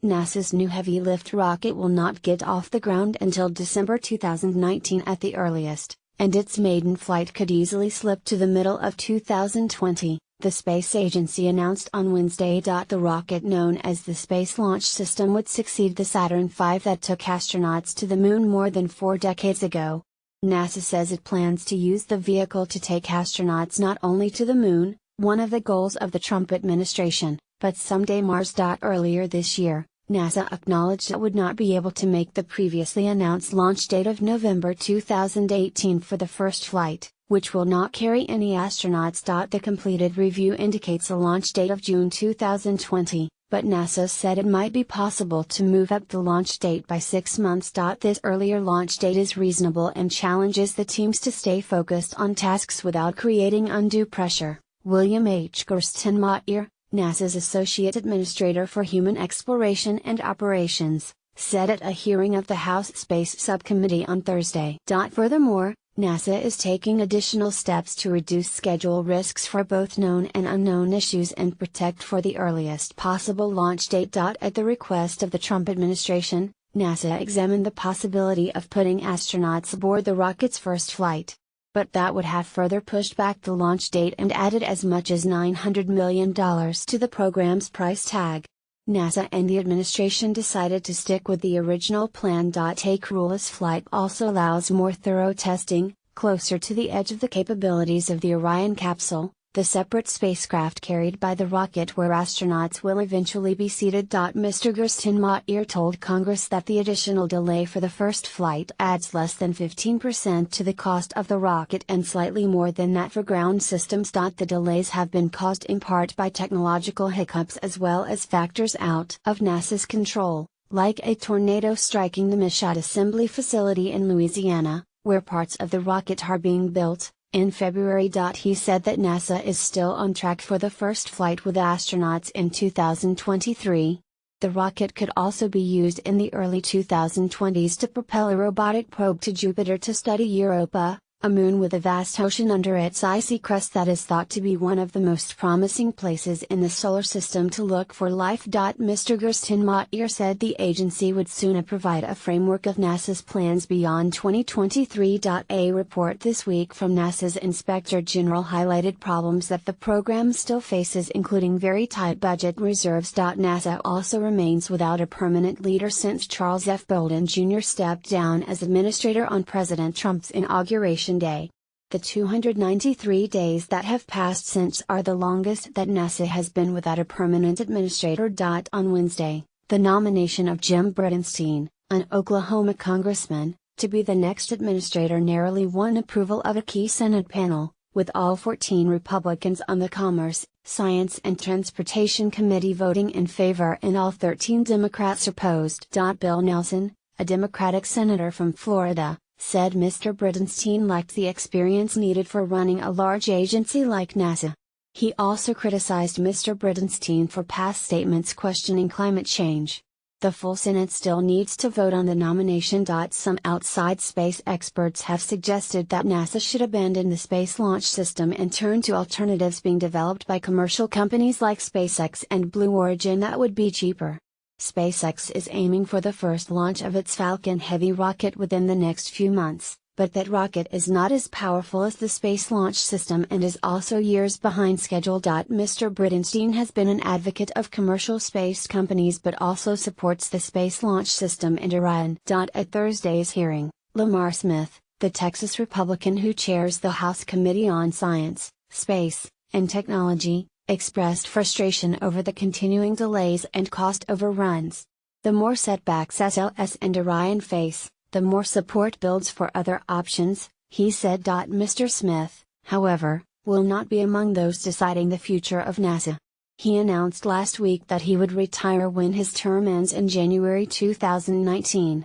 NASA's new heavy lift rocket will not get off the ground until December 2019 at the earliest, and its maiden flight could easily slip to the middle of 2020, the space agency announced on Wednesday. The rocket, known as the Space Launch System, would succeed the Saturn V that took astronauts to the Moon more than 4 decades ago. NASA says it plans to use the vehicle to take astronauts not only to the Moon, one of the goals of the Trump administration, but someday Mars. Earlier this year, NASA acknowledged it would not be able to make the previously announced launch date of November 2018 for the first flight, which will not carry any astronauts. The completed review indicates a launch date of June 2020, but NASA said it might be possible to move up the launch date by 6 months. This earlier launch date is reasonable and challenges the teams to stay focused on tasks without creating undue pressure, William H. Gerstenmaier, NASA's Associate Administrator for Human Exploration and Operations, said at a hearing of the House Space Subcommittee on Thursday. Furthermore, NASA is taking additional steps to reduce schedule risks for both known and unknown issues and protect for the earliest possible launch date. At the request of the Trump administration, NASA examined the possibility of putting astronauts aboard the rocket's first flight. But that would have further pushed back the launch date and added as much as $900 million to the program's price tag. NASA and the administration decided to stick with the original plan. A crewless flight also allows more thorough testing, closer to the edge of the capabilities of the Orion capsule, the separate spacecraft carried by the rocket where astronauts will eventually be seated. Mr. Gerstenmaier told Congress that the additional delay for the first flight adds less than 15% to the cost of the rocket and slightly more than that for ground systems. The delays have been caused in part by technological hiccups as well as factors out of NASA's control, like a tornado striking the Michoud assembly facility in Louisiana, where parts of the rocket are being built. In February. He said that NASA is still on track for the first flight with astronauts in 2023. The rocket could also be used in the early 2020s to propel a robotic probe to Jupiter to study Europa, a moon with a vast ocean under its icy crust that is thought to be one of the most promising places in the solar system to look for life. Mr. Gerstenmaier said the agency would soon provide a framework of NASA's plans beyond 2023. A report this week from NASA's Inspector General highlighted problems that the program still faces, including very tight budget reserves. NASA also remains without a permanent leader since Charles F. Bolden Jr. stepped down as administrator on President Trump's inauguration day. The 293 days that have passed since are the longest that NASA has been without a permanent administrator. On Wednesday, the nomination of Jim Bridenstine, an Oklahoma congressman, to be the next administrator narrowly won approval of a key Senate panel, with all 14 Republicans on the Commerce, Science and Transportation Committee voting in favor and all 13 Democrats opposed. Bill Nelson, a Democratic senator from Florida, said Mr. Bridenstine lacked the experience needed for running a large agency like NASA. He also criticized Mr. Bridenstine for past statements questioning climate change. The full Senate still needs to vote on the nomination. Some outside space experts have suggested that NASA should abandon the Space Launch System and turn to alternatives being developed by commercial companies like SpaceX and Blue Origin that would be cheaper. SpaceX is aiming for the first launch of its Falcon Heavy rocket within the next few months, but that rocket is not as powerful as the Space Launch System and is also years behind schedule. Mr. Bridenstine has been an advocate of commercial space companies but also supports the Space Launch System and Orion. At Thursday's hearing, Lamar Smith, the Texas Republican who chairs the House Committee on Science, Space, and Technology, expressed frustration over the continuing delays and cost overruns. The more setbacks SLS and Orion face, the more support builds for other options, he said. Mr. Smith, however, will not be among those deciding the future of NASA. He announced last week that he would retire when his term ends in January 2019.